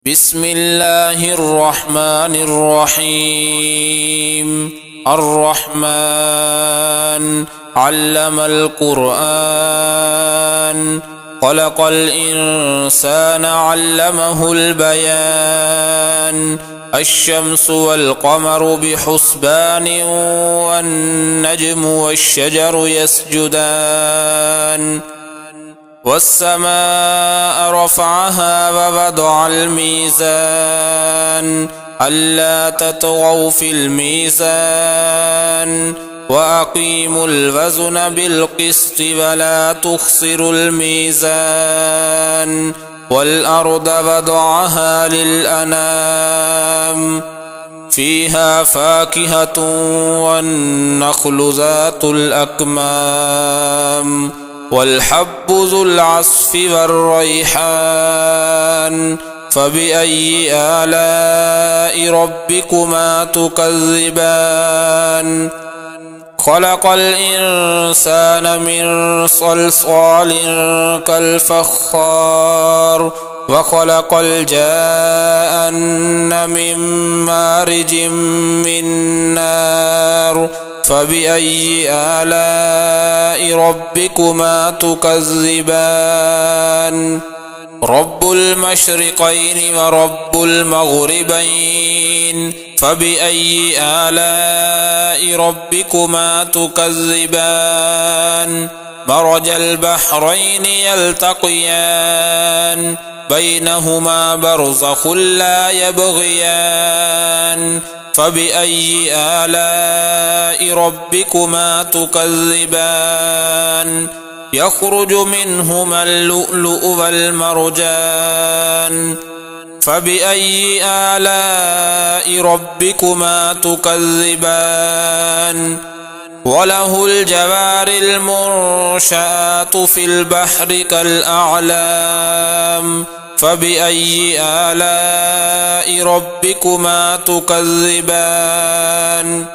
بسم الله الرحمن الرحيم. الرحمن علم القرآن، خلق الإنسان علمه البيان. الشمس والقمر بحسبان، والنجم والشجر يسجدان. والسماء رفعها ووضع الميزان، ألا تطغوا في الميزان، وأقيموا الوزن بالقسط ولا تخسروا الميزان. والأرض وضعها للأنام، فيها فاكهة والنخل ذات الأكمام، والحب ذو العصف والريحان. فبأي آلاء ربكما تكذبان؟ خلق الإنسان من صلصال كالفخار، وخلق الجان من مارج من نار. فبأي آلاء ربكما تكذبان؟ رب المشرقين ورب المغربين، فبأي آلاء ربكما تكذبان؟ مرج البحرين يلتقيان، بينهما برزخ لا يبغيان. فبأي آلاء ربكما تكذبان؟ يخرج منهما اللؤلؤ والمرجان. فبأي آلاء ربكما تكذبان؟ وله الجوار المنشآت في البحر كالأعلام. فبأي آلاء ربكما تكذبان؟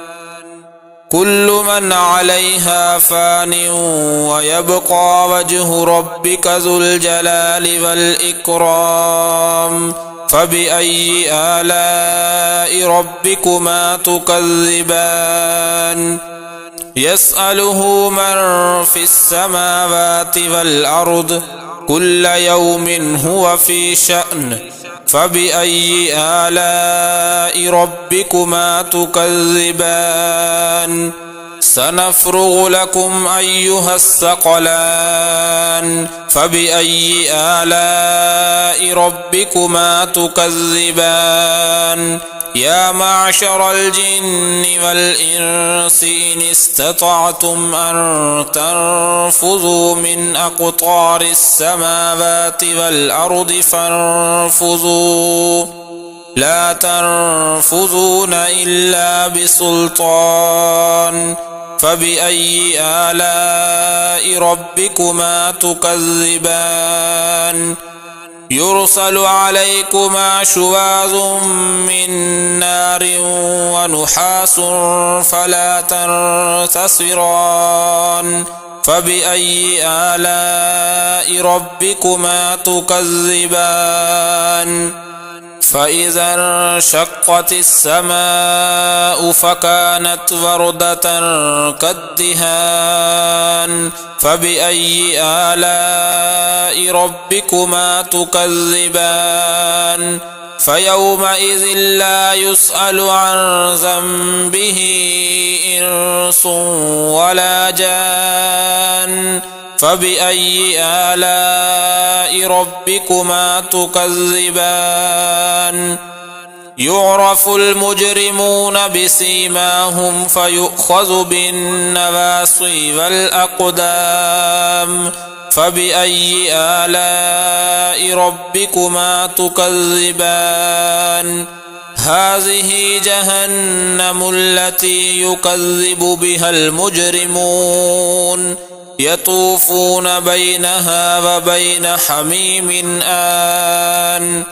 كل من عليها فان، ويبقى وجه ربك ذو الجلال والإكرام. فبأي آلاء ربكما تكذبان؟ يسأله من في السماوات والأرض، كل يوم هو في شأن. فبأي آلاء ربكما تكذبان؟ سنفرغ لكم أيها الثقلان. فبأي آلاء ربكما تكذبان؟ يا معشر الجن والإنس إن استطعتم أن تنفذوا من أقطار السماوات والأرض فانفذوا، لا تنفذون إلا بسلطان. فبأي آلاء ربكما تكذبان؟ يرسل عليكما شواظ من نار ونحاس فلا تنتصران. فبأي آلاء ربكما تكذبان؟ فإذا انشقت السماء فكانت وردة كالدهان. فبأي آلاء ربكما تكذبان؟ فيومئذ لا يسأل عن ذنبه إنس ولا جان. فبأي آلاء ربكما تكذبان؟ يعرف المجرمون بسيماهم فيؤخذ بالنواصي والأقدام. فبأي آلاء ربكما تكذبان؟ هذه جهنم التي يكذب بها المجرمون، يطوفون بينها وبين حميم آن.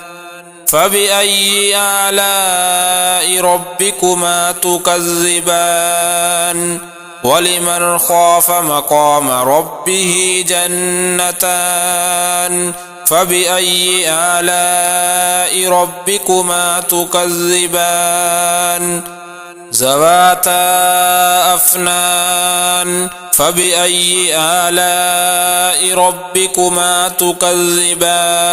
فبأي آلاء ربكما تكذبان؟ ولمن خاف مقام ربه جنتان، فبأي آلاء ربكما تكذبان ذواتا أفنان فبأي آلاء ربكما تكذبان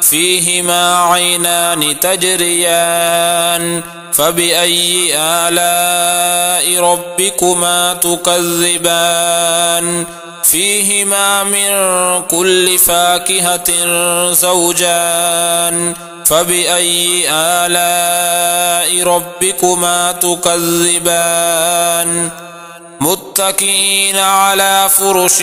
فيهما عينان تجريان فبأي آلاء ربكما تكذبان فيهما من كل فاكهة زوجان فبأي آلاء ربكما تكذبان متكئين على فرش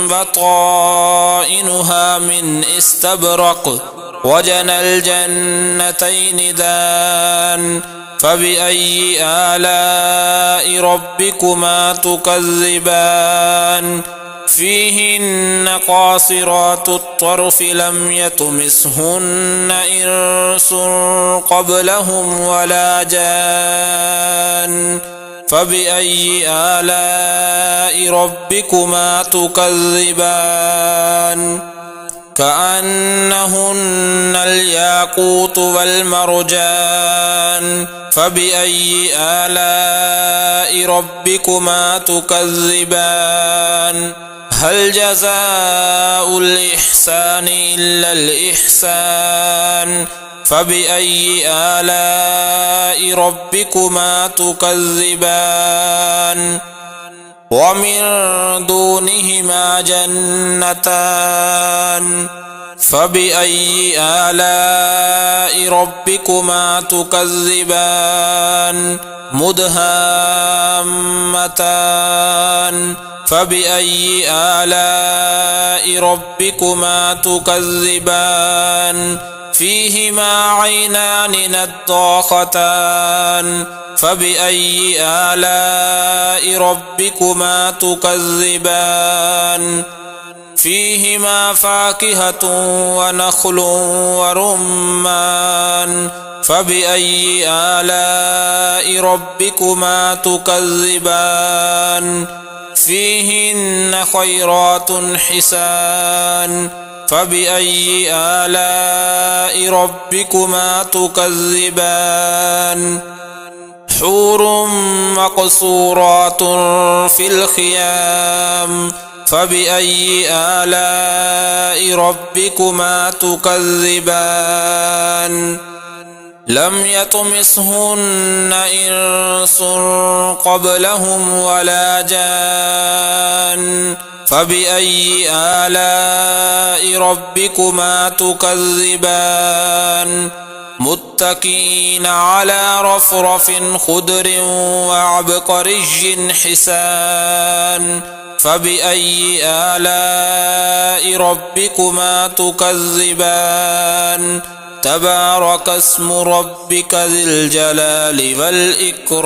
بطائنها من استبرق وجنى الجنتين دان فبأي آلاء ربكما تكذبان فيهن قاصرات الطرف لم يطمثهن إنس قبلهم ولا جان فبأي آلاء ربكما تكذبان كأنهن الياقوت والمرجان فبأي آلاء ربكما تكذبان هل جزاء الإحسان إلا الإحسان فبأي آلاء ربكما تكذبان ومن دونهما جنتان فبأي آلاء ربكما تكذبان مدهامتان فبأي آلاء ربكما تكذبان فيهما عينان نضاختان فبأي آلاء ربكما تكذبان فيهما فاكهة ونخل ورمان فبأي آلاء ربكما تكذبان فيهن خيرات حسان فبأي آلاء ربكما تكذبان حور مقصورات في الخيام فبأي آلاء ربكما تكذبان لم يطمثهن إنس قبلهم ولا جان فبأي آلاء ربكما تكذبان متكئين على رفرف خضر وعبقري حسان فبأي آلاء ربكما تكذبان تبارك اسم ربك ذي الجلال والإكرام